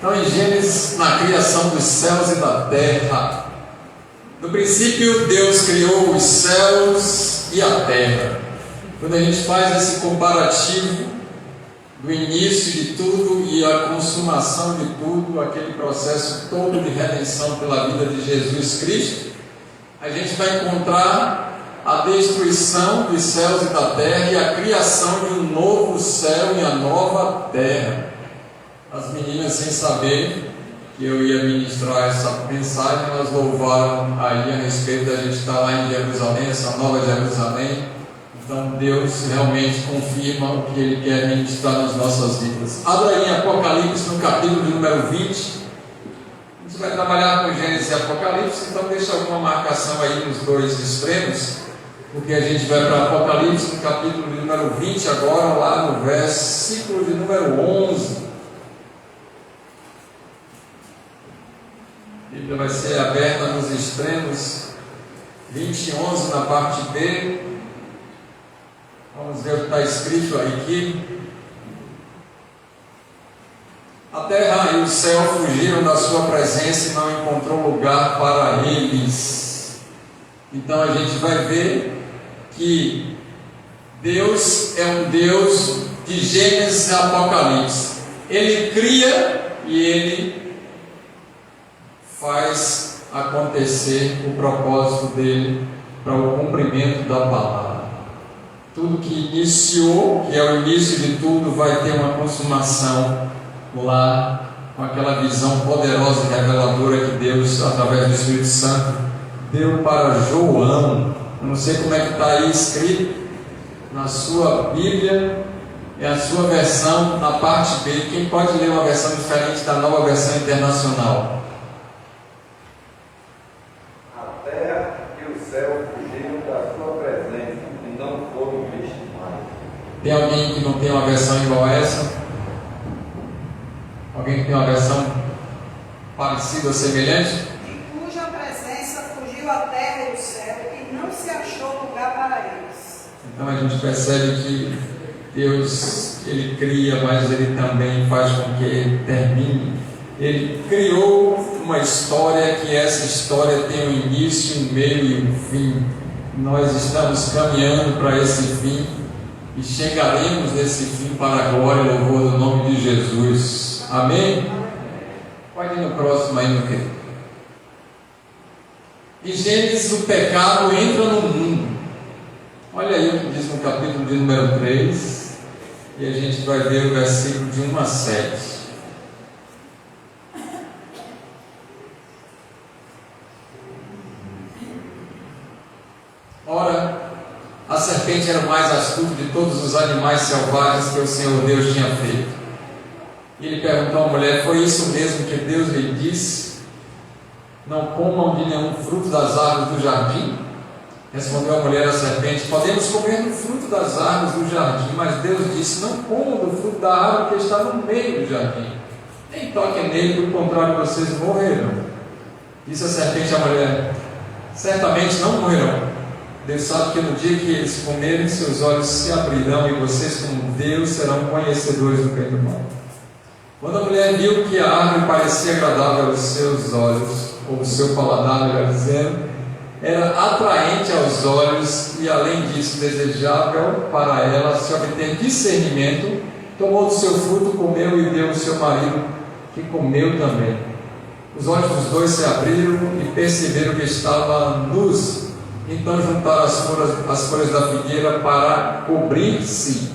Então, em Gênesis, na criação dos céus e da terra, no princípio Deus criou os céus e a terra. Quando a gente faz esse comparativo do início de tudo e a consumação de tudo, aquele processo todo de redenção pela vida de Jesus Cristo, a gente vai encontrar a destruição dos céus e da terra e a criação de um novo céu e a nova terra. As meninas, sem saber que eu ia ministrar essa mensagem, elas louvaram aí a respeito da gente estar lá em Jerusalém, essa nova Jerusalém. Então Deus realmente confirma o que Ele quer ministrar nas nossas vidas. Abra aí em Apocalipse, no capítulo de número 20. A gente vai trabalhar com Gênesis e Apocalipse, então deixa alguma marcação aí nos dois extremos, porque a gente vai para Apocalipse, no capítulo de número 20 agora, lá no versículo de número 11. A Bíblia vai ser aberta nos extremos 20 e 11 na parte B. Vamos ver o que está escrito aqui. A terra e o céu fugiram da sua presença e não encontrou lugar para eles. Então a gente vai ver que Deus é um Deus de Gênesis e Apocalipse. Ele cria e Ele faz acontecer o propósito dele para o cumprimento da palavra. Tudo que iniciou, que é o início de tudo, vai ter uma consumação lá, com aquela visão poderosa e reveladora que Deus, através do Espírito Santo, deu para João. Eu não sei como é que está aí escrito na sua Bíblia, é a sua versão na parte B. Quem pode ler uma versão diferente da Nova Versão Internacional? A terra e o céu fugiram da sua presença e não foram vistos mais. Tem alguém que não tem uma versão igual a essa? Alguém que tem uma versão parecida ou semelhante? De cuja presença fugiu a terra e o céu, e não se achou lugar para eles. Então a gente percebe que Deus, Ele cria, mas Ele também faz com que Ele termine. Ele criou uma história, que essa história tem um início, um meio e um fim. Nós estamos caminhando para esse fim e chegaremos nesse fim para a glória e louvor do nome de Jesus. Amém? Pode ir no próximo aí, meu querido. Em Gênesis, o pecado entra no mundo. Olha aí o que diz no capítulo de número 3, e a gente vai ver o versículo de 1 a 7. Ora, a serpente era o mais astuto de todos os animais selvagens que o Senhor Deus tinha feito. E ele perguntou à mulher: foi isso mesmo que Deus lhe disse? Não comam de nenhum fruto das árvores do jardim? Respondeu a mulher à serpente: podemos comer do fruto das árvores do jardim, mas Deus disse: não comam do fruto da árvore que está no meio do jardim, nem toquem nele, por contrário vocês morrerão. Disse a serpente à mulher: certamente não morrerão. Deus sabe que no dia que eles comerem, seus olhos se abrirão e vocês, como Deus, serão conhecedores do bem e do mal. Quando a mulher viu que a árvore parecia agradável aos seus olhos, ou o seu paladar, melhor dizendo, era atraente aos olhos e, além disso, desejável para ela se obter discernimento, tomou do seu fruto, comeu e deu ao seu marido, que comeu também. Os olhos dos dois se abriram e perceberam que estavam nus. Então juntaram as folhas da figueira para cobrir-se.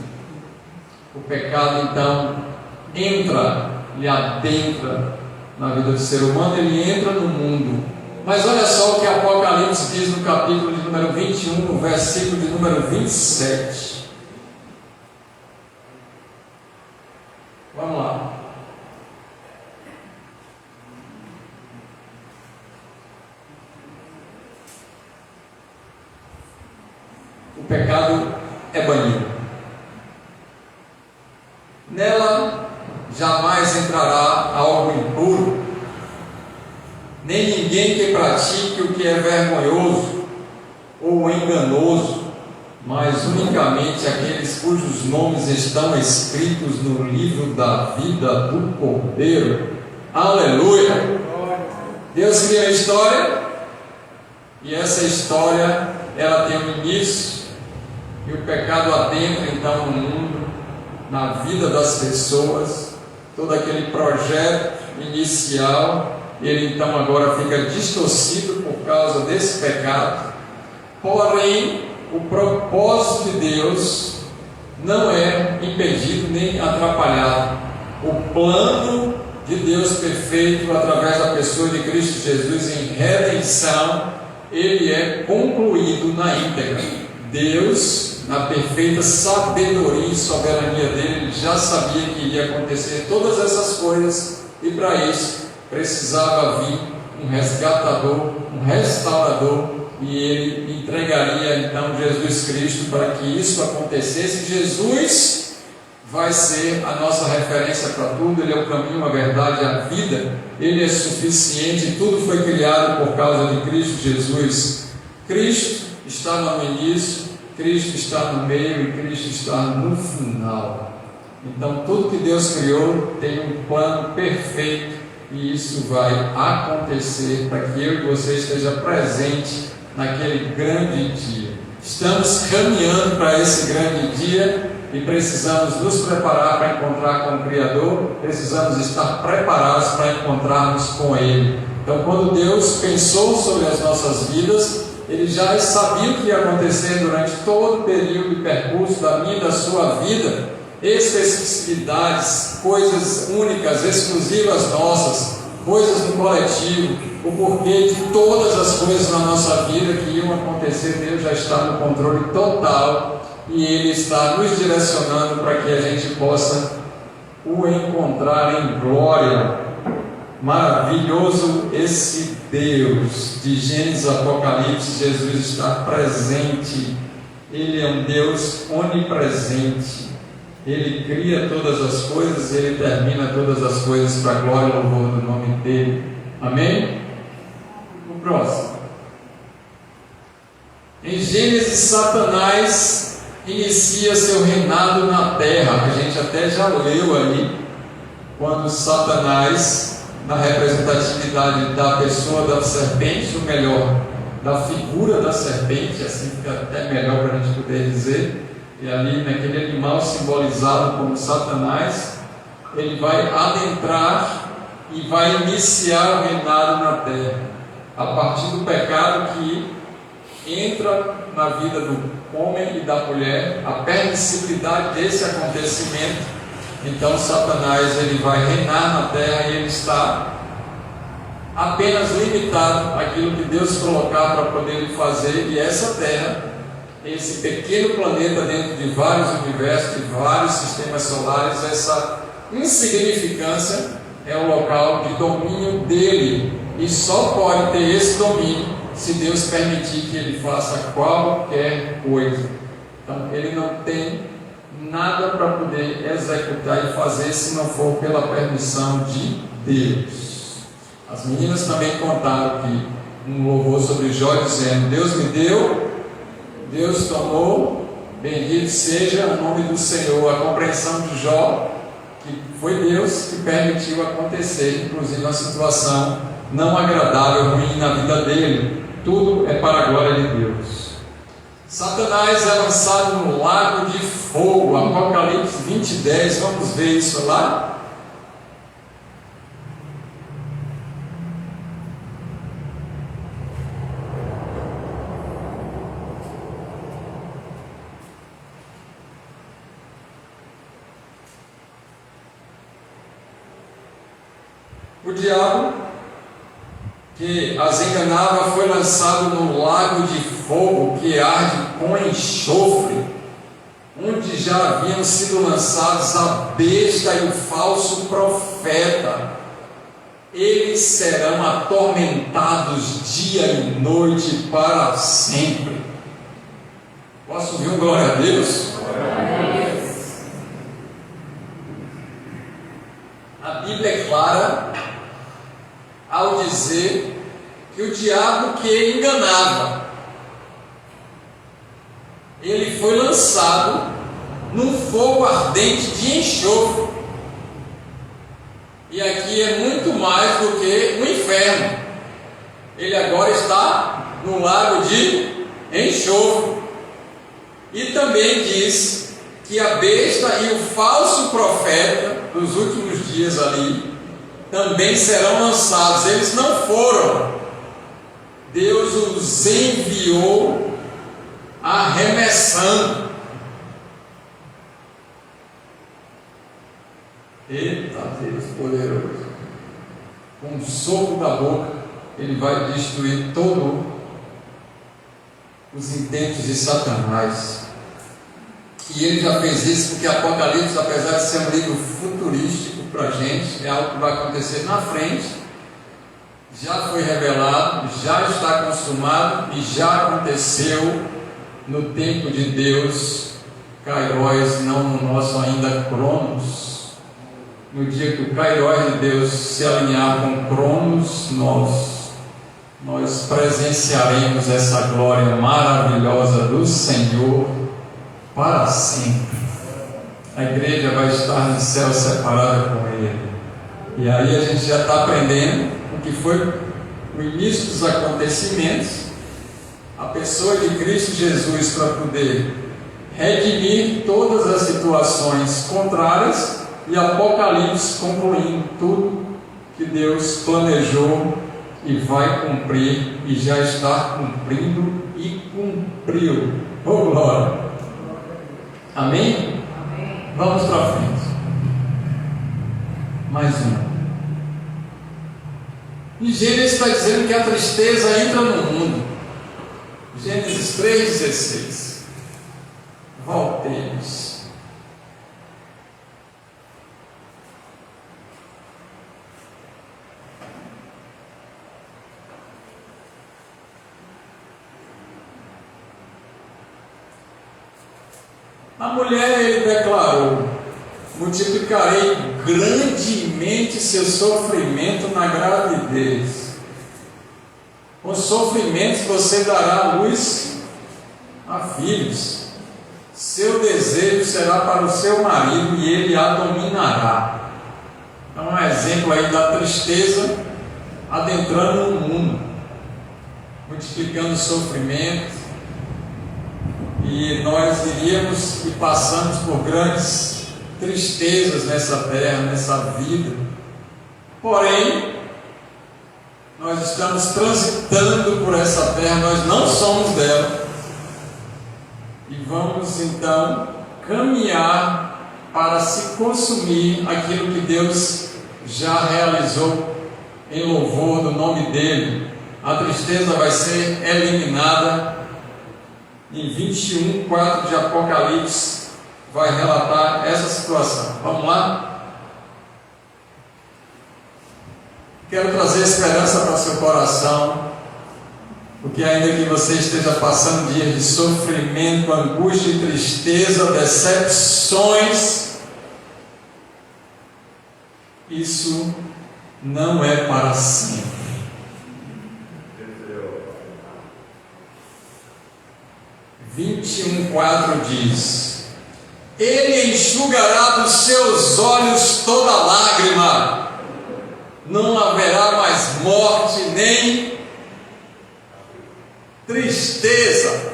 O pecado então entra, ele adentra na vida do ser humano, ele entra no mundo. Mas olha só o que Apocalipse diz no capítulo de número 21, no versículo de número 27. Vamos lá. O pecado é banido. Nela jamais entrará algo impuro, nem ninguém que pratique o que é vergonhoso ou enganoso, mas unicamente aqueles cujos nomes estão escritos no livro da vida do Cordeiro. Aleluia! Deus cria a história, e essa história, ela tem um início, e o pecado adentra então no mundo, na vida das pessoas, todo aquele projeto inicial, ele então agora fica distorcido por causa desse pecado. Porém, o propósito de Deus não é impedido nem atrapalhado. O plano de Deus perfeito através da pessoa de Cristo Jesus em redenção, ele é concluído na íntegra. Deus, na perfeita sabedoria e soberania dele, ele já sabia que iria acontecer todas essas coisas, e para isso precisava vir um resgatador, um restaurador, e ele entregaria então Jesus Cristo para que isso acontecesse. Jesus vai ser a nossa referência para tudo, ele é o caminho, a verdade e a vida, ele é suficiente, tudo foi criado por causa de Cristo Jesus. Cristo está no início, Cristo está no meio e Cristo está no final. Então tudo que Deus criou tem um plano perfeito, e isso vai acontecer para que eu e você esteja presente naquele grande dia. Estamos caminhando para esse grande dia e precisamos nos preparar para encontrar com o Criador, precisamos estar preparados para encontrarmos com Ele. Então, quando Deus pensou sobre as nossas vidas, Ele já sabia o que ia acontecer durante todo o período e percurso da minha e da sua vida, especificidades, coisas únicas, exclusivas nossas, coisas no coletivo, o porquê de todas as coisas na nossa vida que iam acontecer. Deus já está no controle total, e Ele está nos direcionando para que a gente possa o encontrar em glória. Maravilhoso esse Deus de Gênesis, Apocalipse. Jesus está presente, Ele é um Deus onipresente, Ele cria todas as coisas, Ele termina todas as coisas para a glória e louvor do nome dEle. Amém? O próximo. Em Gênesis, Satanás inicia seu reinado na terra. A gente até já leu ali, quando Satanás, na representatividade da pessoa da serpente, ou melhor, da figura da serpente, assim fica até melhor para a gente poder dizer, e ali naquele animal simbolizado como Satanás, ele vai adentrar e vai iniciar o reinado na terra, a partir do pecado que entra na vida do homem e da mulher, a permissibilidade desse acontecimento. Então Satanás, ele vai reinar na terra, e ele está apenas limitado àquilo que Deus colocar para poder fazer. E essa terra, esse pequeno planeta dentro de vários universos, de vários sistemas solares, essa insignificância é o local de domínio dele, e só pode ter esse domínio se Deus permitir que ele faça qualquer coisa. Então ele não tem nada para poder executar e fazer se não for pela permissão de Deus. As meninas também contaram aqui um louvor sobre Jó, dizendo: Deus me deu, Deus tomou, bendito seja o nome do Senhor. A compreensão de Jó, que foi Deus que permitiu acontecer, inclusive uma situação não agradável, ruim na vida dele. Tudo é para a glória de Deus. Satanás é lançado no lago de fogo, Apocalipse 20:10, vamos ver isso lá. O diabo que as enganava foi lançado no lago de fogo que arde com enxofre, onde já haviam sido lançados a besta e o falso profeta. Eles serão atormentados dia e noite para sempre. Posso ouvir um glória a Deus? A Bíblia é clara ao dizer que o diabo que enganava, ele foi lançado num fogo ardente de enxofre. E aqui é muito mais do que o inferno. Ele agora está no lago de enxofre. E também diz que a besta e o falso profeta dos últimos dias ali também serão lançados. Eles não foram. Deus os enviou arremessando. Eita Deus poderoso! Com um sopro da boca, Ele vai destruir todos os intentos de Satanás. E Ele já fez isso porque Apocalipse, apesar de ser um livro futurístico para a gente, é algo que vai acontecer na frente, já foi revelado, já está consumado e já aconteceu no tempo de Deus, Kairos, não no nosso ainda Cronos. No dia que o Kairos de Deus se alinhar com Cronos, nós presenciaremos essa glória maravilhosa do Senhor para sempre. A igreja vai estar no céu separada com Ele. E aí a gente já está aprendendo o que foi o início dos acontecimentos, a pessoa de Cristo Jesus para poder redimir todas as situações contrárias, e Apocalipse concluindo tudo que Deus planejou e vai cumprir, e já está cumprindo e cumpriu. Oh glória! Amém? Amém. Vamos para frente. Mais uma. E Gênesis está dizendo que a tristeza entra no mundo. Gênesis 3,16. Voltemos. A mulher, ele declarou: multiplicarei grandemente seu sofrimento na gravidez. Com sofrimentos você dará à luz a filhos. Seu desejo será para o seu marido e ele a dominará. Então, um exemplo aí da tristeza adentrando no mundo, multiplicando sofrimentos. E nós iríamos e passamos por grandes tristezas nessa terra, nessa vida. Porém, nós estamos transitando por essa terra, nós não somos dela. E vamos então caminhar para se consumir aquilo que Deus já realizou em louvor do nome dEle. A tristeza vai ser eliminada. Em 21:4 de Apocalipse vai relatar essa situação. Vamos lá? Quero trazer esperança para o seu coração, porque ainda que você esteja passando dias de sofrimento, angústia e tristeza, decepções, isso não é para sempre. 21:4 diz: Ele enxugará dos seus olhos toda lágrima, não haverá mais morte, nem tristeza,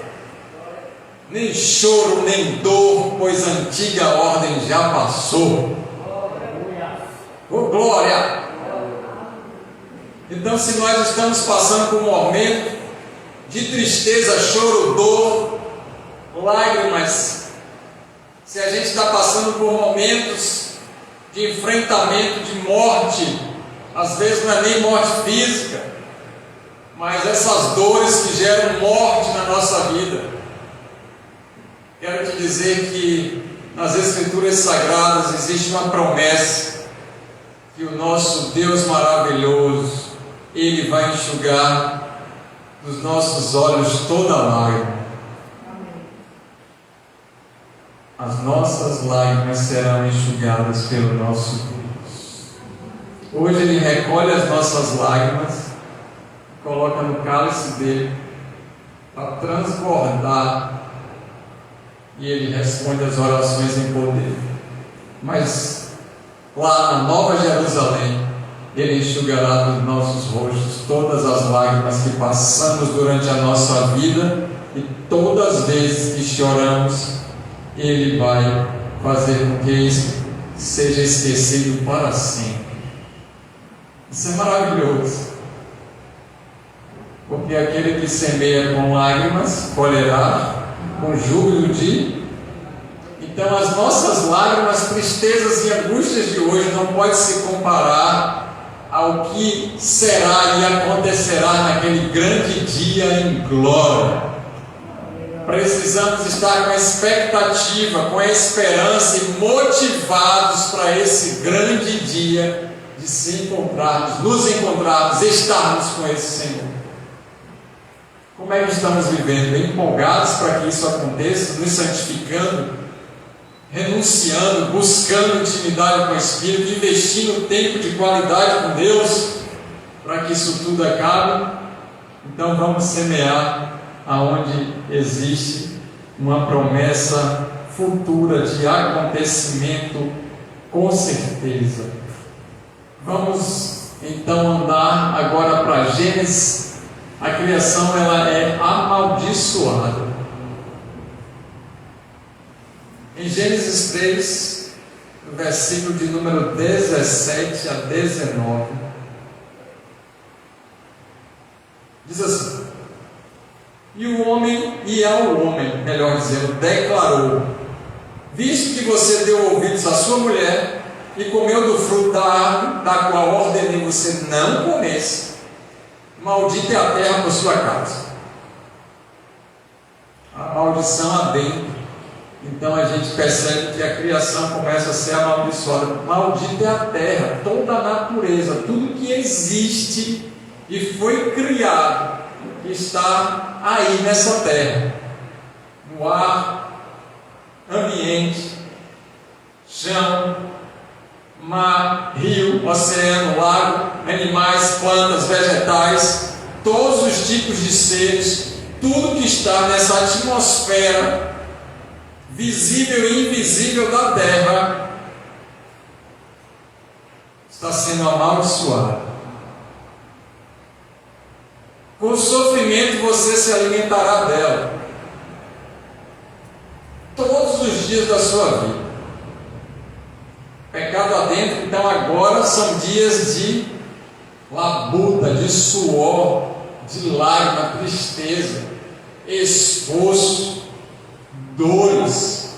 nem choro, nem dor, pois a antiga ordem já passou. Oh glória! Então, se nós estamos passando por um momento de tristeza, choro, dor, lágrimas, se a gente está passando por momentos de enfrentamento, de morte, às vezes não é nem morte física, mas essas dores que geram morte na nossa vida, quero te dizer que nas Escrituras Sagradas existe uma promessa, que o nosso Deus maravilhoso, Ele vai enxugar dos nossos olhos toda lágrima. As nossas lágrimas serão enxugadas pelo nosso Deus. Hoje Ele recolhe as nossas lágrimas, coloca no cálice dele, para transbordar, e Ele responde as orações em poder. Mas lá na Nova Jerusalém, Ele enxugará dos nossos rostos todas as lágrimas que passamos durante a nossa vida, e todas as vezes que choramos, Ele vai fazer com que isso seja esquecido para sempre. Isso é maravilhoso, porque aquele que semeia com lágrimas colherá com júbilo de... Então as nossas lágrimas, tristezas e angústias de hoje não podem se comparar ao que será e acontecerá naquele grande dia em glória. Precisamos estar com a expectativa, com a esperança e motivados para esse grande dia de se encontrarmos, nos encontrarmos, estarmos com esse Senhor. Como é que estamos vivendo? Empolgados para que isso aconteça, nos santificando, renunciando, buscando intimidade com o Espírito, investindo tempo de qualidade com Deus, para que isso tudo acabe? Então vamos semear aonde existe uma promessa futura de acontecimento, com certeza. Vamos então andar agora para Gênesis. A criação ela é amaldiçoada. Em Gênesis 3, no versículo de número 17 a 19, diz assim: e ao homem, melhor dizendo, declarou: visto que você deu ouvidos à sua mulher e comeu do fruto da árvore, da qual ordenei você não comesse, maldita é a terra por sua causa. A maldição adentro. Então a gente percebe que a criação começa a ser amaldiçoada. Maldita é a terra, toda a natureza, tudo que existe e foi criado, que está aí nessa terra, no ar, ambiente, chão, mar, rio, oceano, lago, animais, plantas, vegetais, todos os tipos de seres, tudo que está nessa atmosfera visível e invisível da terra está sendo amaldiçoado. Com sofrimento você se alimentará dela todos os dias da sua vida. Pecado adentro, então agora são dias de labuta, de suor, de lágrima, tristeza, esforço, dores.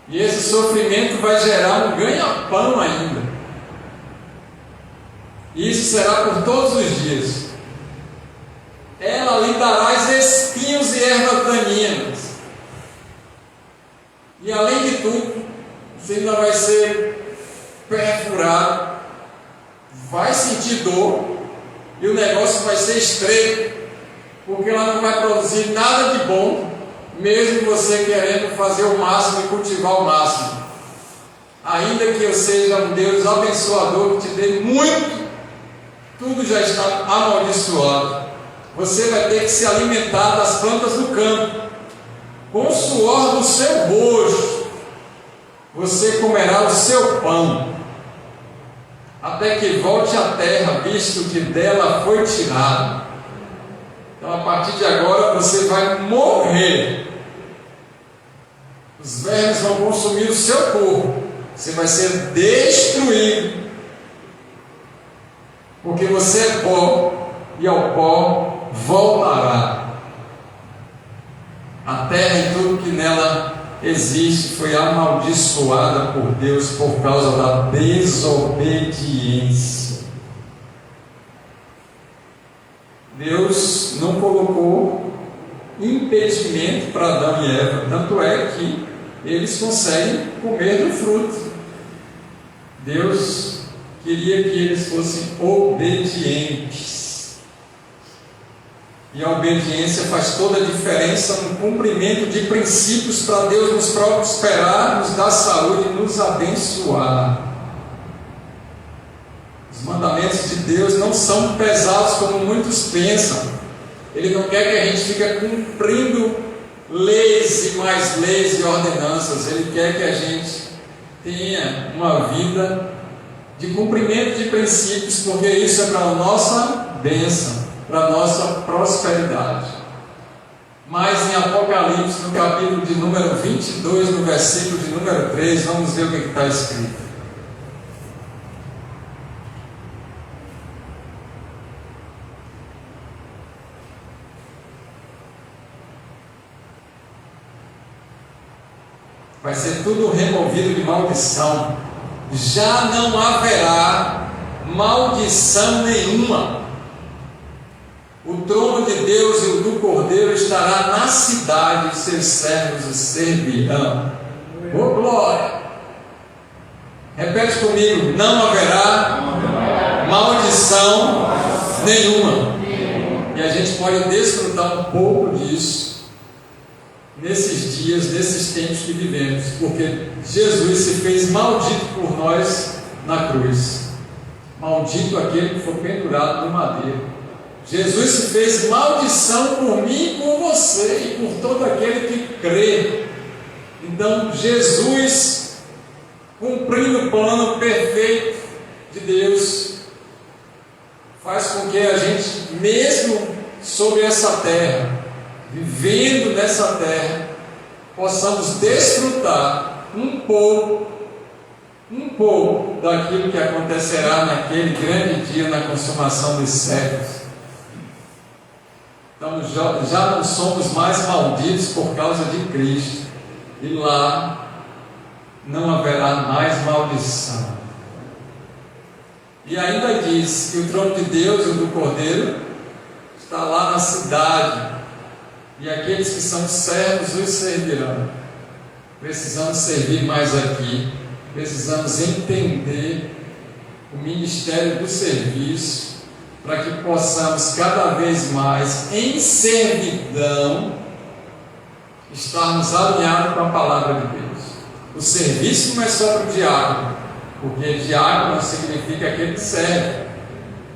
E esse sofrimento vai gerar um ganha-pão ainda. E isso será por todos os dias. Ela lhe dará espinhos e ervas daninhas. E além de tudo, você ainda vai ser perfurado, vai sentir dor, e o negócio vai ser estreito, porque ela não vai produzir nada de bom, mesmo você querendo fazer o máximo e cultivar o máximo. Ainda que eu seja um Deus abençoador que te dê muito, tudo já está amaldiçoado. Você vai ter que se alimentar das plantas do campo, com o suor do seu rosto você comerá o seu pão, até que volte à terra, visto que dela foi tirado. Então, a partir de agora, você vai morrer. Os vermes vão consumir o seu corpo. Você vai ser destruído, porque você é pó, e ao pó voltará. A terra e tudo que nela existe foi amaldiçoada por Deus por causa da desobediência. Deus não colocou impedimento para Adão e Eva, tanto é que eles conseguem comer do fruto. Deus queria que eles fossem obedientes. E a obediência faz toda a diferença no cumprimento de princípios para Deus nos prosperar, nos dar saúde e nos abençoar. Os mandamentos de Deus não são pesados como muitos pensam. Ele não quer que a gente fique cumprindo leis e mais leis e ordenanças. Ele quer que a gente tenha uma vida de cumprimento de princípios, porque isso é para a nossa bênção, para a nossa prosperidade. Mas em Apocalipse, no capítulo de número 22, no versículo de número 3, vamos ver o que está escrito. Vai ser tudo removido de maldição. Já não haverá maldição nenhuma. O trono de Deus e o do Cordeiro estará na cidade, e seus servos o servirão. Oh, glória! Repete comigo: não haverá maldição nenhuma. E a gente pode desfrutar um pouco disso nesses dias, nesses tempos que vivemos, porque Jesus se fez maldito por nós na cruz. Maldito aquele que foi pendurado no madeiro. Jesus se fez maldição por mim e por você e por todo aquele que crê. Então Jesus, cumprindo o plano perfeito de Deus, faz com que a gente, mesmo sobre essa terra, vivendo nessa terra, possamos desfrutar um pouco daquilo que acontecerá naquele grande dia, na consumação dos séculos. Então já não somos mais malditos por causa de Cristo, e lá não haverá mais maldição. E ainda diz que o trono de Deus e o do Cordeiro está lá na cidade, e aqueles que são servos os servirão. Precisamos servir mais aqui, precisamos entender o ministério do serviço, para que possamos cada vez mais, em servidão, estarmos alinhados com a palavra de Deus. O serviço não é só para o diácono, porque diácono significa aquele que serve.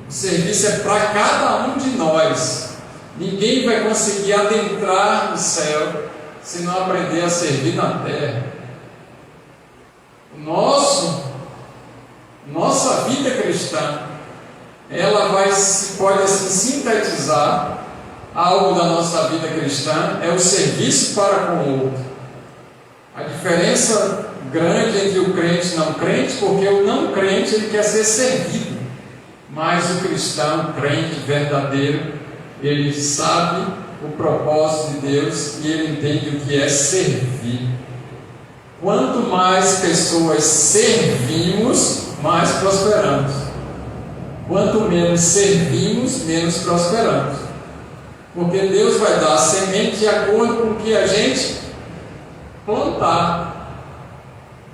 O serviço é para cada um de nós. Ninguém vai conseguir adentrar no céu se não aprender a servir na terra. Nossa vida cristã, ela pode assim sintetizar algo da nossa vida cristã, é o serviço para com o outro. A diferença grande entre o crente e o não crente, porque o não crente ele quer ser servido, mas o cristão, o crente verdadeiro, ele sabe o propósito de Deus e ele entende o que é servir. Quanto mais pessoas servimos, mais prosperamos. Quanto menos servimos, menos prosperamos. Porque Deus vai dar a semente de acordo com o que a gente plantar.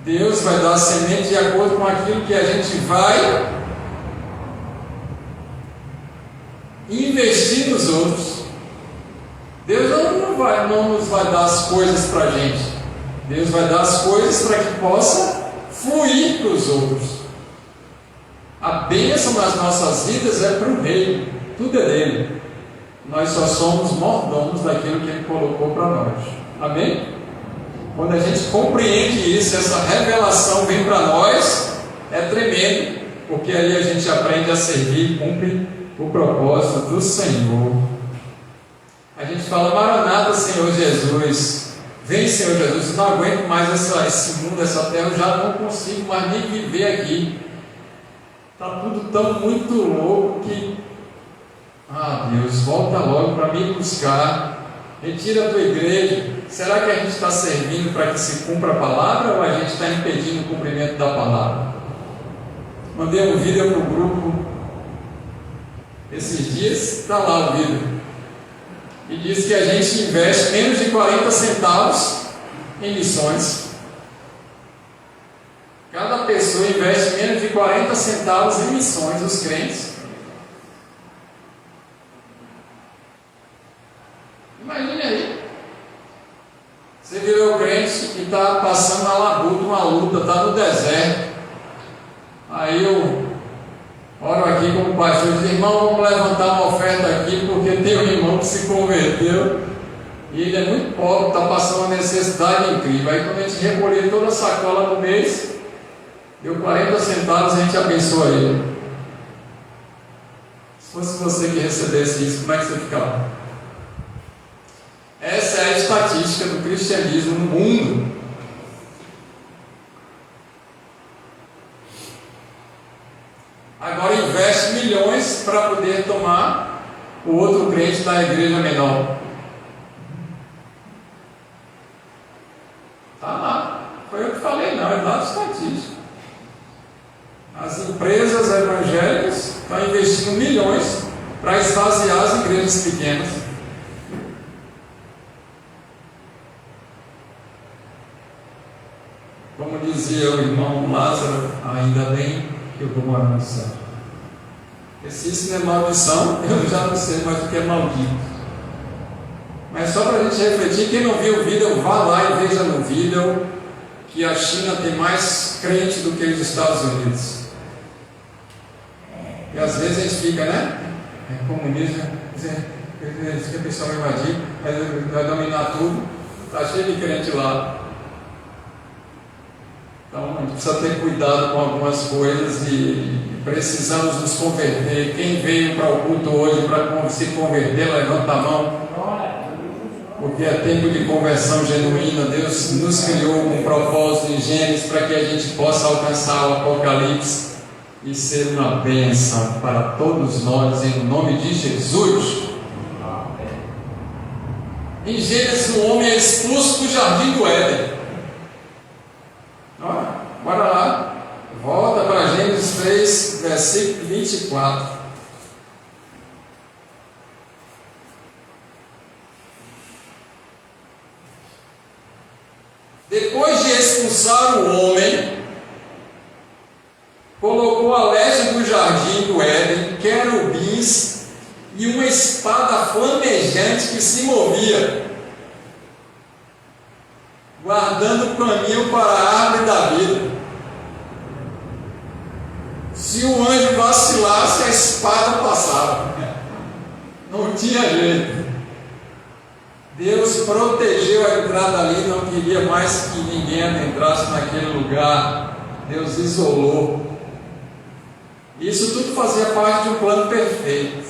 Deus vai dar a semente de acordo com aquilo que a gente vai investir nos outros. Deus não nos vai dar as coisas para a gente. Deus vai dar as coisas para que possa fluir para os outros. A bênção nas nossas vidas é para o Rei, tudo é dele. Nós só somos mordomos daquilo que ele colocou para nós. Amém? Quando a gente compreende isso, essa revelação vem para nós, é tremendo, porque aí a gente aprende a servir e cumpre o propósito do Senhor. A gente fala: Maranata, Senhor Jesus. Vem, Senhor Jesus. Eu não aguento mais esse mundo, essa terra. Eu já não consigo mais nem viver aqui. Está tudo tão muito louco que... Deus, volta logo para me buscar. Retira a tua igreja. Será que a gente está servindo para que se cumpra a palavra, ou a gente está impedindo o cumprimento da palavra? Mandei um vídeo para o grupo esses dias, está lá o vídeo, e diz que a gente investe menos de 40 centavos em missões. Cada pessoa investe menos de 40 centavos em missões, os crentes. Imagine aí, você virou crente e está passando na labuta, uma luta, está no deserto. Aí eu oro aqui como pastor e diz: irmão, vamos levantar uma oferta aqui, porque tem um irmão que se converteu e ele é muito pobre, está passando uma necessidade incrível. Aí quando a gente recolher toda a sacola do mês, Deu 40 centavos, a gente abençoa ele. Se fosse você que recebesse isso, como é que você ficava? Essa é a estatística do cristianismo no mundo. Agora investe milhões para poder tomar o outro crente da igreja menor. Está lá. Foi eu que falei, não, é dado estatístico. As empresas evangélicas estão investindo milhões para esvaziar as igrejas pequenas. Como dizia o irmão Lázaro, ainda bem que eu vou morar no céu. Porque se isso não é maldição, eu já não sei mais o que é maldito. Mas só para a gente refletir, quem não viu o vídeo, vá lá e veja no vídeo que a China tem mais crente do que os Estados Unidos. E às vezes a gente fica, né? É comunismo, diz que a pessoa vai invadir, vai dominar tudo, está cheio de crente lá. Então a gente precisa ter cuidado com algumas coisas e precisamos nos converter. Quem veio para o culto hoje para se converter, levanta a mão. Porque é tempo de conversão genuína. Deus nos criou com um propósito em Gênesis para que a gente possa alcançar o Apocalipse e ser uma bênção para todos nós, em nome de Jesus. Em Gênesis, o homem é expulso do jardim do Éden. Bora lá, volta para Gênesis 3, versículo 24. Depois de expulsar o homem, colocou a leste do jardim do Éden querubins e uma espada flamejante que se movia, guardando o caminho para a árvore da vida. Se o anjo vacilasse, a espada passava. Não tinha jeito. Deus protegeu a entrada ali, não queria mais que ninguém adentrasse naquele lugar. Deus isolou. Isso tudo fazia parte de um plano perfeito.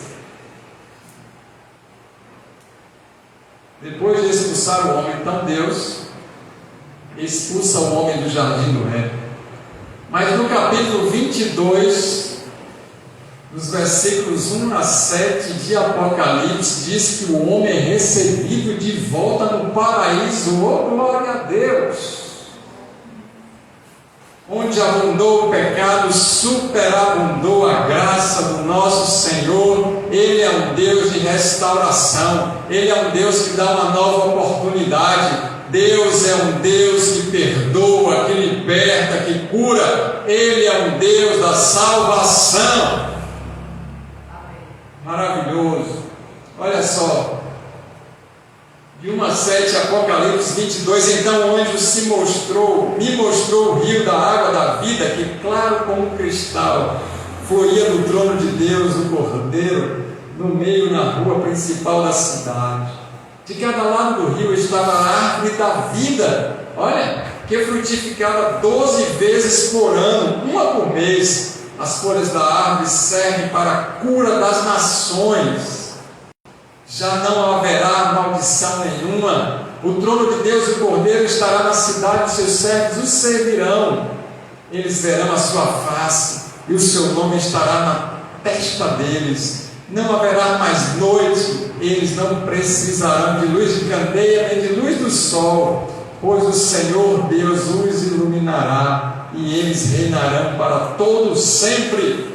Depois de expulsar o homem, então Deus expulsa o homem do jardim do Éden. Mas no capítulo 22, nos versículos 1 a 7 de Apocalipse, diz que o homem é recebido de volta no paraíso. Oh, glória a Deus! Onde abundou o pecado, superabundou a graça do nosso Senhor. Ele é um Deus de restauração. Ele é um Deus que dá uma nova oportunidade. Deus é um Deus que perdoa, que liberta, que cura. Ele é um Deus da salvação. Maravilhoso. Olha só. De 1 a 7, Apocalipse 22. Então o anjo me mostrou o rio da água da vida, que claro como cristal, fluía do trono de Deus, o Cordeiro, no meio na rua principal da cidade. De cada lado do rio estava a árvore da vida, olha, que frutificava 12 vezes por ano, uma por mês. As folhas da árvore servem para a cura das nações. Já não haverá maldição nenhuma. O trono de Deus e o Cordeiro estará na cidade, os seus servos os servirão. Eles verão a sua face e o seu nome estará na testa deles. Não haverá mais noite, eles não precisarão de luz de candeia nem de luz do sol, pois o Senhor Deus os iluminará e eles reinarão para todos sempre.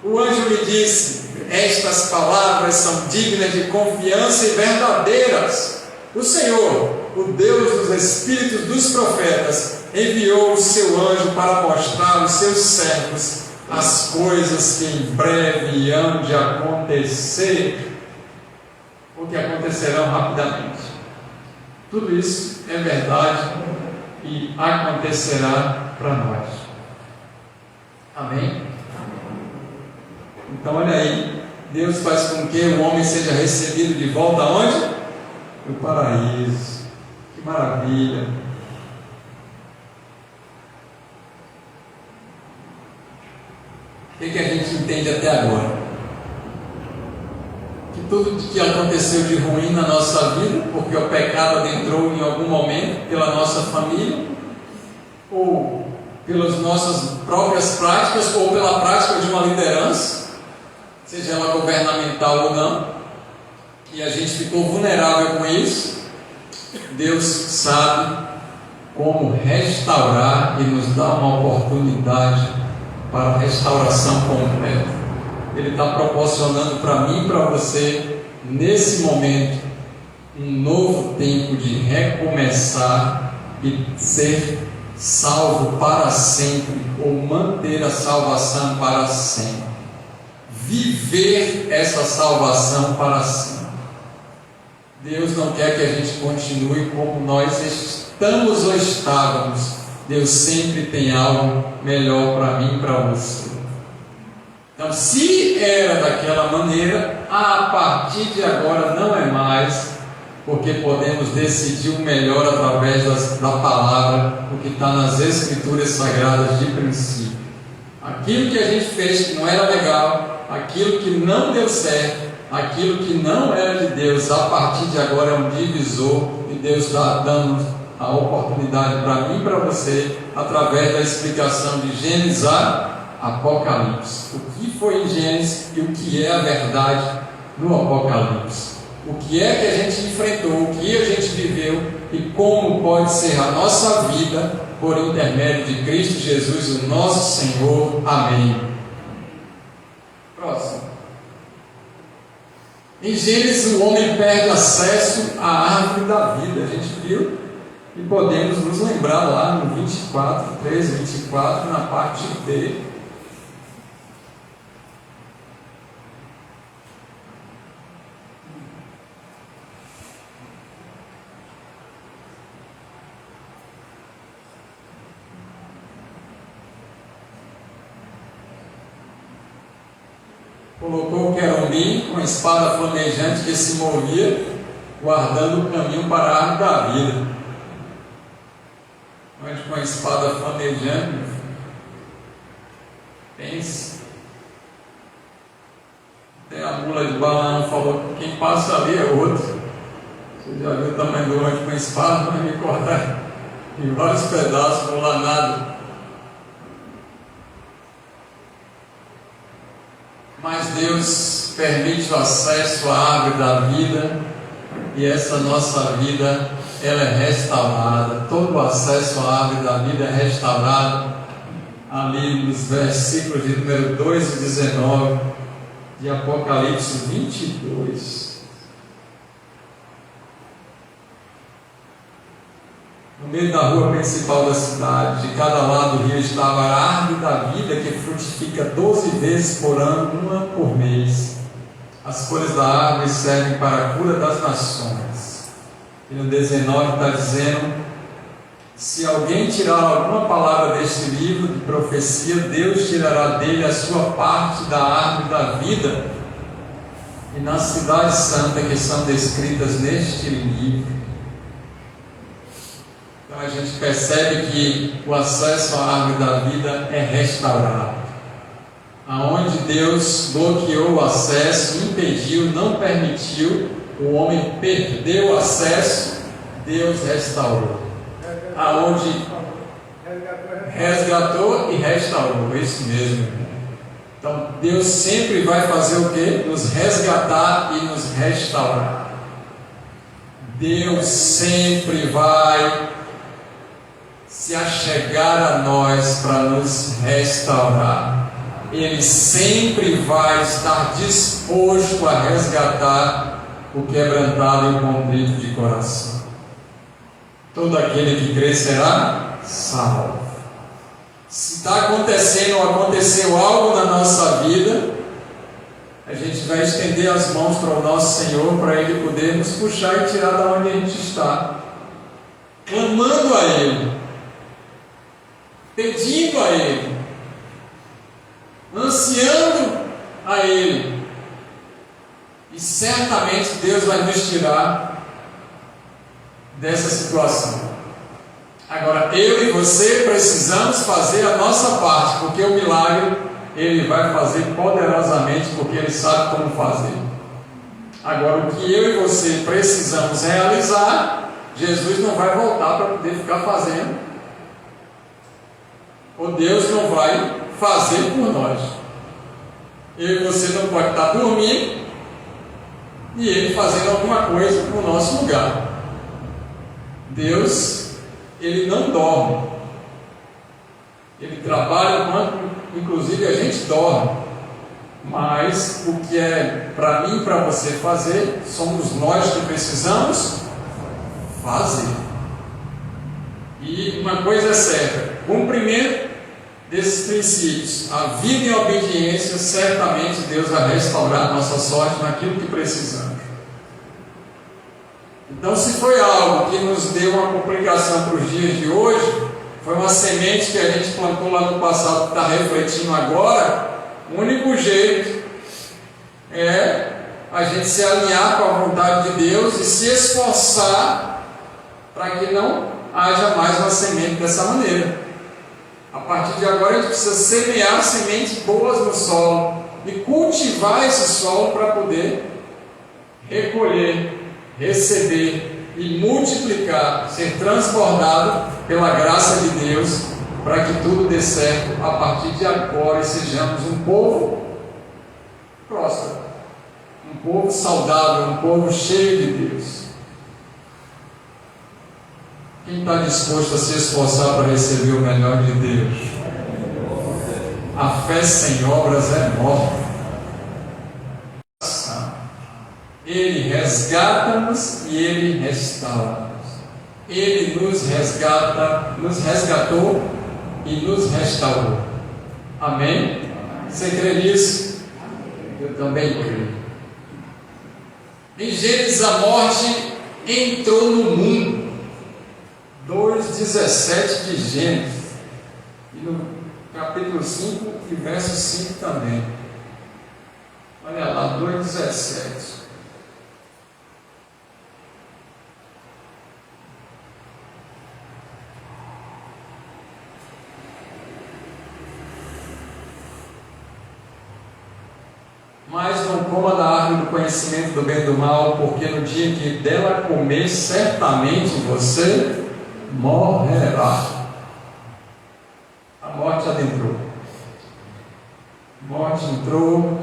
O anjo me disse: estas palavras são dignas de confiança e verdadeiras. O Senhor, o Deus dos espíritos dos profetas, enviou o seu anjo para mostrar aos seus servos as coisas que em breve hão de acontecer, ou que acontecerão rapidamente. Tudo isso é verdade e acontecerá para nós. Amém? Então olha aí, Deus faz com que o homem seja recebido de volta aonde? No paraíso. Que maravilha! O que a gente entende até agora? Que tudo que aconteceu de ruim na nossa vida, porque o pecado adentrou em algum momento pela nossa família, ou pelas nossas próprias práticas, ou pela prática de uma liderança, seja ela governamental ou não, e a gente ficou vulnerável com isso. Deus sabe como restaurar e nos dá uma oportunidade para a restauração completa. Ele está proporcionando para mim e para você, nesse momento, um novo tempo de recomeçar e ser salvo para sempre, ou manter a salvação para sempre. Viver essa salvação para sempre. Deus não quer que a gente continue como nós estamos ou estávamos. Deus sempre tem algo melhor para mim e para você. Então, se era daquela maneira, a partir de agora não é mais, porque podemos decidir o melhor através da palavra, o que está nas Escrituras Sagradas de princípio. Aquilo que a gente fez que não era legal, aquilo que não deu certo, aquilo que não era de Deus, a partir de agora é um divisor, e Deus está dando a oportunidade para mim e para você, através da explicação de Gênesis a Apocalipse. O que foi em Gênesis e o que é a verdade no Apocalipse. O que é que a gente enfrentou, o que a gente viveu e como pode ser a nossa vida por intermédio de Cristo Jesus, o nosso Senhor. Amém. Próximo. Em Gênesis, o homem perde acesso à árvore da vida. A gente viu e podemos nos lembrar lá no 24, 13, 24, na parte B. Colocou o querubim com a espada flamejante que se movia, guardando o caminho para a árvore da vida. Onde com a espada flamejante, pense. Até a mula de Balaão falou que quem passa ali é outro. Você já viu o tamanho do homem com a espada? Vai me cortar em vários pedaços, não lá nada. Mas Deus permite o acesso à árvore da vida, e essa nossa vida, ela é restaurada. Todo o acesso à árvore da vida é restaurado ali nos versículos de número 2 e 19 de Apocalipse 22. No meio da rua principal da cidade, de cada lado do rio, estava a árvore da vida, que frutifica 12 vezes por ano, uma por mês. As folhas da árvore servem para a cura das nações. E no 19 está dizendo: se alguém tirar alguma palavra deste livro de profecia, Deus tirará dele a sua parte da árvore da vida e na cidade santa que são descritas neste livro. Então a gente percebe que o acesso à árvore da vida é restaurado. Aonde Deus bloqueou o acesso, impediu, não permitiu, o homem perdeu o acesso, Deus restaurou. Aonde resgatou e restaurou, isso mesmo. Então Deus sempre vai fazer o quê? Nos resgatar e nos restaurar. Deus sempre vai se achegar a nós para nos restaurar. Ele sempre vai estar disposto a resgatar o quebrantado e o contrito de coração. Todo aquele que crê será salvo. Se está acontecendo ou aconteceu algo na nossa vida, a gente vai estender as mãos para o nosso Senhor, para Ele poder nos puxar e tirar da onde a gente está, clamando a Ele, pedindo a Ele, ansiando a Ele, e certamente Deus vai nos tirar dessa situação. Agora, eu e você precisamos fazer a nossa parte, porque o milagre Ele vai fazer poderosamente, porque Ele sabe como fazer. Agora, o que eu e você precisamos realizar, Jesus não vai voltar para poder ficar fazendo. Ou Deus não vai fazer por nós. Eu e você não pode estar dormindo e Ele fazendo alguma coisa no nosso lugar. Deus, Ele não dorme. Ele trabalha enquanto, inclusive, a gente dorme. Mas o que é para mim e para você fazer, somos nós que precisamos fazer. E uma coisa é certa: cumprimento desses princípios, a vida em obediência, certamente Deus vai restaurar nossa sorte naquilo que precisamos. Então, se foi algo que nos deu uma complicação para os dias de hoje, foi uma semente que a gente plantou lá no passado, que está refletindo agora, o único jeito é a gente se alinhar com a vontade de Deus e se esforçar para que não haja mais uma semente dessa maneira. A partir de agora a gente precisa semear sementes boas no solo e cultivar esse solo para poder recolher, receber e multiplicar, ser transbordado pela graça de Deus, para que tudo dê certo a partir de agora e sejamos um povo próspero, um povo saudável, um povo cheio de Deus. Quem está disposto a se esforçar para receber o melhor de Deus? A fé sem obras é morta. Ele resgata-nos e Ele restaura-nos. Ele nos resgatou e nos restaurou. Amém? Você crê nisso? Eu também creio. Em Gênesis, a morte entrou no mundo. 2,17 de Gênesis. E no capítulo 5 e verso 5 também. Olha lá, 2,17. Mas não coma da árvore do conhecimento do bem e do mal, porque no dia em que dela comer, certamente você morrerá. A morte adentrou. A morte entrou,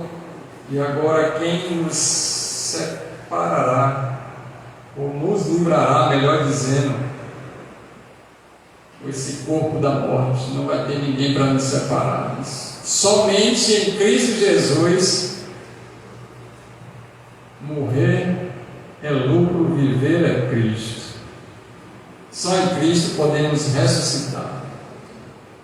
e agora quem nos separará, ou nos livrará, melhor dizendo, esse corpo da morte? Não vai ter ninguém para nos separar. Somente em Cristo Jesus. Morrer é lucro, viver é Cristo. Só em Cristo podemos ressuscitar.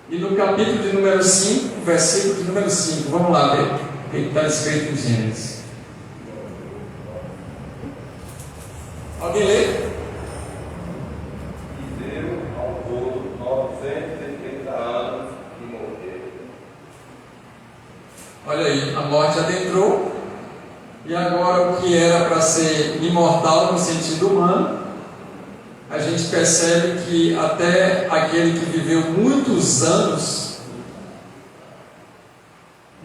E no capítulo de número 5, versículo de número 5, vamos lá ver o que está escrito em Gênesis. Alguém lê? Viveram ao todo 930 anos e morreram. Olha aí, a morte adentrou. E agora o que era para ser imortal no sentido humano, a gente percebe que até aquele que viveu muitos anos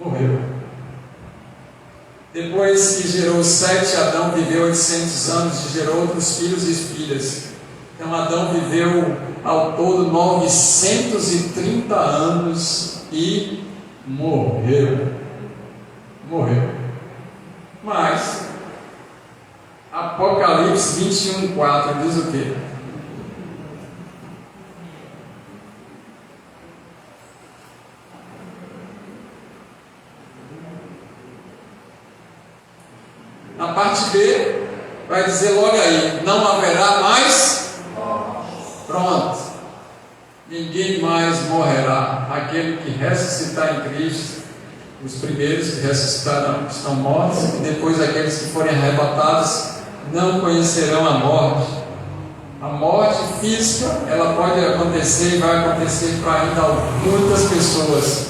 morreu. Depois que gerou 7, Adão viveu 800 anos e gerou outros filhos e filhas. Então Adão viveu ao todo 930 anos e morreu. Morreu. Mas Apocalipse 21:4 diz o quê? Na parte B vai dizer logo aí: não haverá mais. Pronto. Ninguém mais morrerá. Aquele que ressuscitar em Cristo, os primeiros que ressuscitarão estão mortos, e depois aqueles que forem arrebatados não conhecerão a morte. A morte física, ela pode acontecer e vai acontecer para ainda muitas pessoas,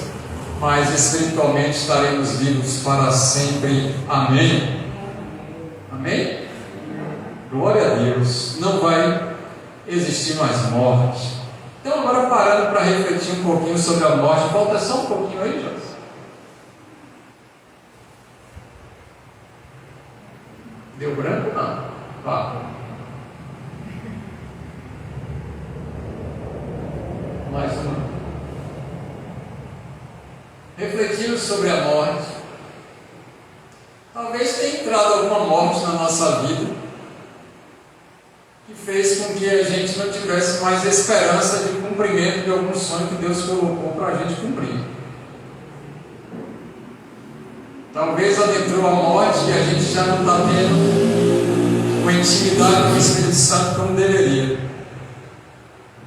mas espiritualmente estaremos vivos para sempre. Amém? Amém? Glória a Deus. Não vai existir mais morte. Então agora parando para refletir um pouquinho sobre a morte, volta só um pouquinho aí, José. Deu branco? Não. Vá. Mais uma. Refletindo sobre a morte. Talvez tenha entrado alguma morte na nossa vida que fez com que a gente não tivesse mais esperança de cumprimento de algum sonho que Deus colocou para a gente cumprir. Talvez adentrou a morte e a gente já não está tendo uma intimidade com o Espírito Santo como deveria.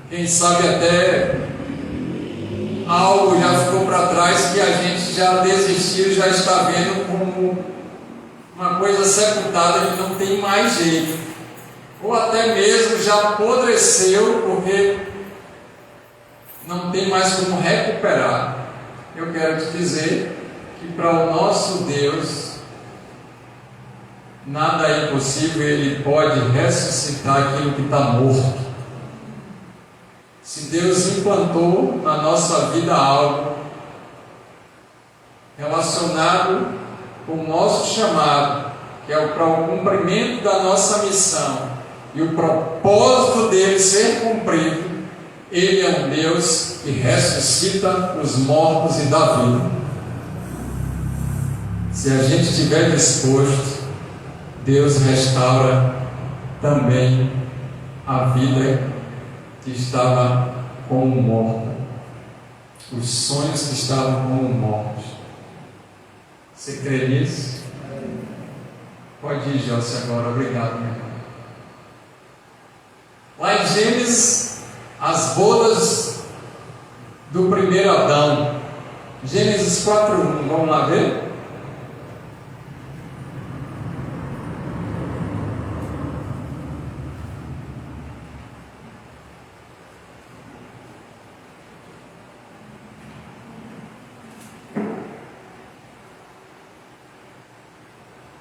Quem sabe até algo já ficou para trás que a gente já desistiu, já está vendo como uma coisa sepultada que não tem mais jeito. Ou até mesmo já apodreceu porque não tem mais como recuperar. Eu quero te dizer que para o nosso Deus nada é impossível. Ele pode ressuscitar aquilo que está morto. Se Deus implantou na nossa vida algo relacionado com o nosso chamado, que é para o cumprimento da nossa missão e o propósito dele ser cumprido, ele é um Deus que ressuscita os mortos e dá vida. Se a gente estiver disposto, Deus restaura também a vida que estava como morta, os sonhos que estavam como mortos. Você crê nisso? Pode ir, José, agora. Obrigado, meu irmão. Lá em Gênesis, as bodas do primeiro Adão. Gênesis 4:1. Vamos lá ver?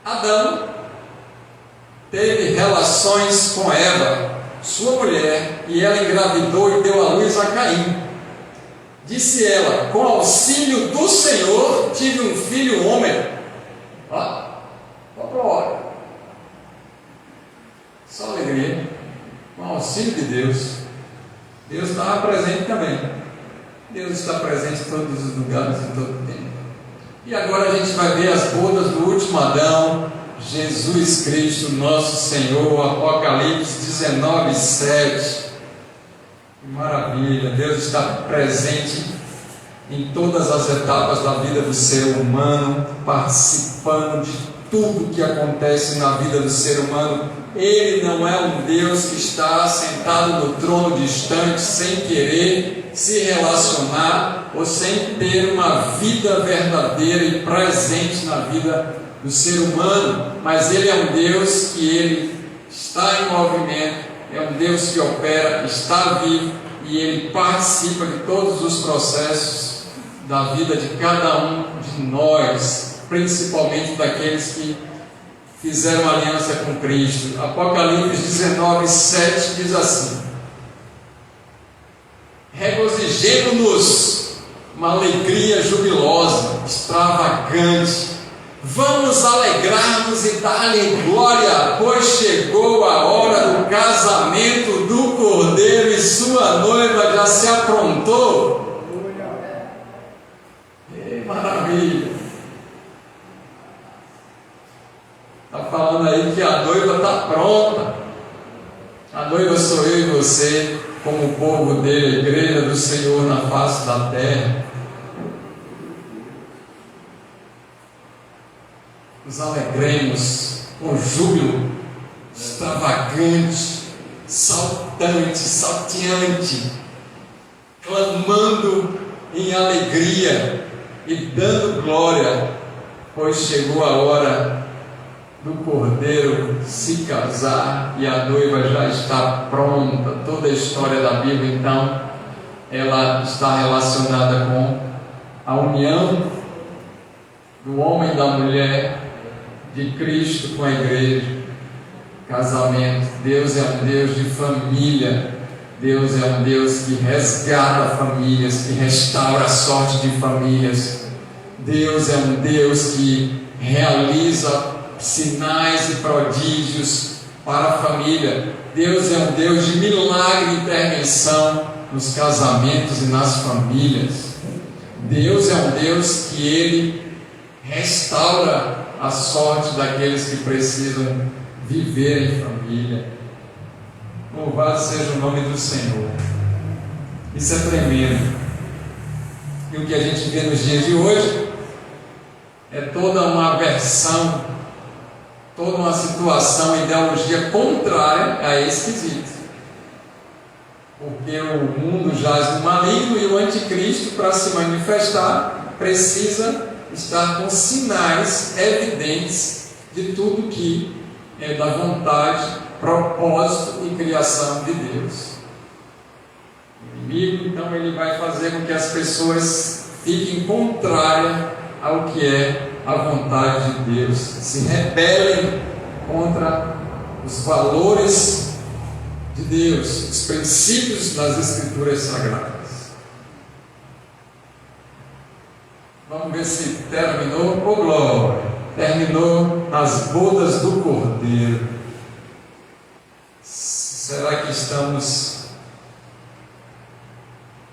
Adão teve relações com Eva, sua mulher, e ela engravidou e deu à luz a Caim. Disse ela: com auxílio do Senhor tive um filho homem. Ó, hora. Só alegria. Com auxílio de Deus. Deus estava presente também. Deus está presente em todos os lugares, em todo tempo. E agora a gente vai ver as bodas do último Adão, Jesus Cristo, nosso Senhor. Apocalipse 19:7. Que maravilha! Deus está presente em todas as etapas da vida do ser humano, participando de tudo que acontece na vida do ser humano. Ele não é um Deus que está sentado no trono distante, sem querer se relacionar ou sem ter uma vida verdadeira e presente na vida do ser humano, mas Ele é um Deus que Ele está em movimento, é um Deus que opera, está vivo, e Ele participa de todos os processos da vida de cada um de nós, principalmente daqueles que fizeram aliança com Cristo. Apocalipse 19:7 diz assim: regozijemo-nos, uma alegria jubilosa, extravagante, vamos alegrar-nos e dar-lhe glória, pois chegou a hora do casamento do Cordeiro e sua noiva já se aprontou. Que maravilha! Está falando aí que a noiva está pronta. A noiva sou eu e você, como o povo dele, a igreja do Senhor na face da terra. Nos alegremos com júbilo extravagante, saltante, salteante, clamando em alegria e dando glória, pois chegou a hora do Cordeiro se casar e a noiva já está pronta. Toda a história da Bíblia, então, ela está relacionada com a união do homem e da mulher, de Cristo com a igreja, casamento. Deus é um Deus de família. Deus é um Deus que resgata famílias, que restaura a sorte de famílias. Deus é um Deus que realiza sinais e prodígios para a família. Deus é um Deus de milagre e intervenção nos casamentos e nas famílias. Deus é um Deus que Ele restaura a sorte daqueles que precisam viver em família. Louvado seja o nome do Senhor. Isso é tremendo. E o que a gente vê nos dias de hoje é toda uma versão, toda uma situação, uma ideologia contrária a esse quesito. Porque o mundo jaz no maligno e o anticristo, para se manifestar, precisa estar com sinais evidentes de tudo que é da vontade, propósito e criação de Deus. O inimigo, então, ele vai fazer com que as pessoas fiquem contrárias ao que é a vontade de Deus, se rebelem contra os valores de Deus, os princípios das Escrituras Sagradas. Vamos ver se terminou. Oh, glória! Terminou nas bodas do Cordeiro. Será que estamos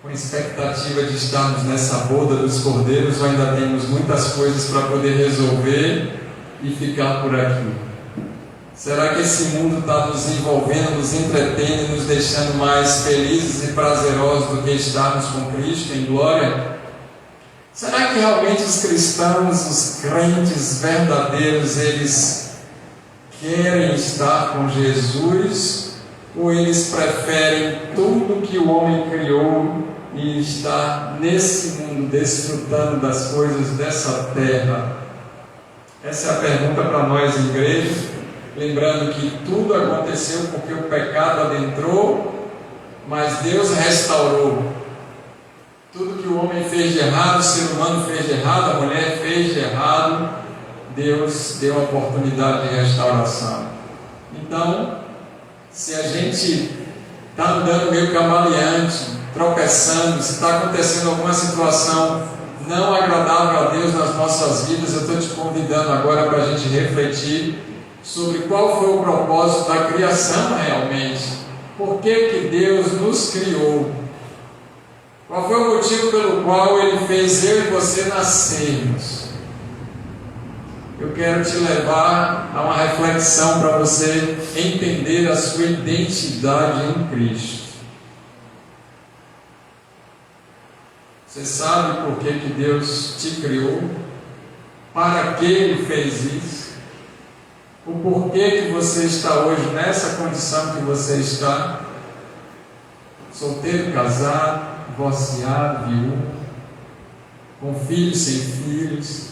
com expectativa de estarmos nessa boda dos Cordeiros, ou ainda temos muitas coisas para poder resolver e ficar por aqui? Será que esse mundo está nos envolvendo, nos entretendo e nos deixando mais felizes e prazerosos do que estarmos com Cristo em glória? Será que realmente os cristãos, os crentes verdadeiros, eles querem estar com Jesus, ou eles preferem tudo que o homem criou e estar nesse mundo desfrutando das coisas dessa terra? Essa é a pergunta para nós, igreja. Lembrando que tudo aconteceu porque o pecado adentrou, mas Deus restaurou. Tudo que o homem fez de errado, o ser humano fez de errado, a mulher fez de errado, Deus deu a oportunidade de restauração. Então, se a gente está andando meio cambaleante, tropeçando, se está acontecendo alguma situação não agradável a Deus nas nossas vidas, eu estou te convidando agora para a gente refletir sobre qual foi o propósito da criação realmente. Por que Deus nos criou? Qual foi o motivo pelo qual Ele fez eu e você nascermos? Eu quero te levar a uma reflexão para você entender a sua identidade em Cristo. Você sabe por que Deus te criou? Para que Ele fez isso? O porquê que você está hoje nessa condição que você está? Solteiro, casado, divorciado, viúvo, com filhos, sem filhos,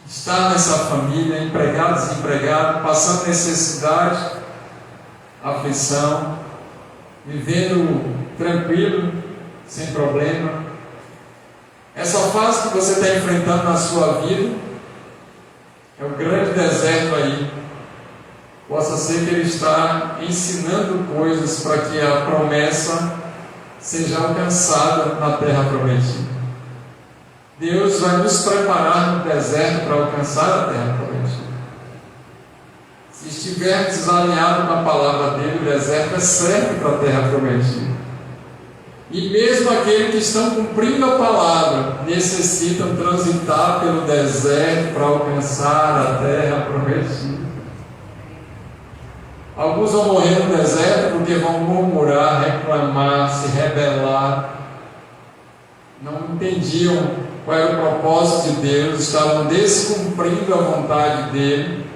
está nessa família, empregado, desempregado, passando necessidade, aflição, vivendo tranquilo, sem problema. Essa fase que você está enfrentando na sua vida é o grande deserto aí. Possa ser que Ele está ensinando coisas para que a promessa seja alcançada na terra prometida. Deus vai nos preparar no deserto para alcançar a terra prometida. Se estivermos desalinhados com a palavra dele, o deserto é certo para a terra prometida. E mesmo aqueles que estão cumprindo a palavra necessitam transitar pelo deserto para alcançar a terra prometida. Alguns vão morrer no deserto porque vão murmurar, reclamar, se rebelar. Não entendiam qual era o propósito de Deus, estavam descumprindo a vontade dele.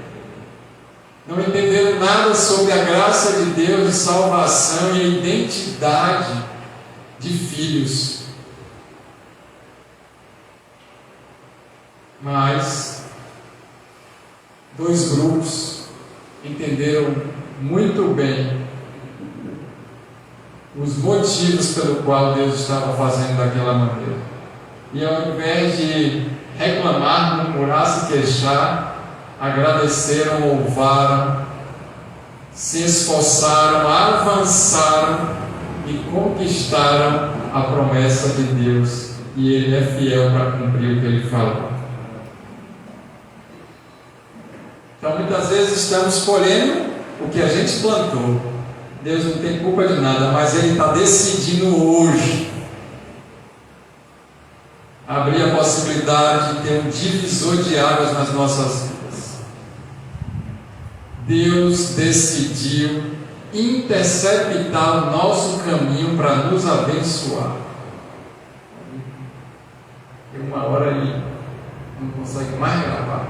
Não entenderam nada sobre a graça de Deus de salvação e a identidade de filhos. Mas dois grupos entenderam muito bem os motivos pelo qual Deus estava fazendo daquela maneira. E ao invés de reclamar, murmurar, se queixar, agradeceram, louvaram, se esforçaram, avançaram e conquistaram a promessa de Deus. E Ele é fiel para cumprir o que Ele falou. Então muitas vezes estamos colhendo o que a gente plantou. Deus não tem culpa de nada, mas Ele está decidindo hoje abrir a possibilidade de ter um divisor de águas nas nossas vidas. Deus decidiu interceptar o nosso caminho para nos abençoar. E uma hora Ele não consegue mais gravar.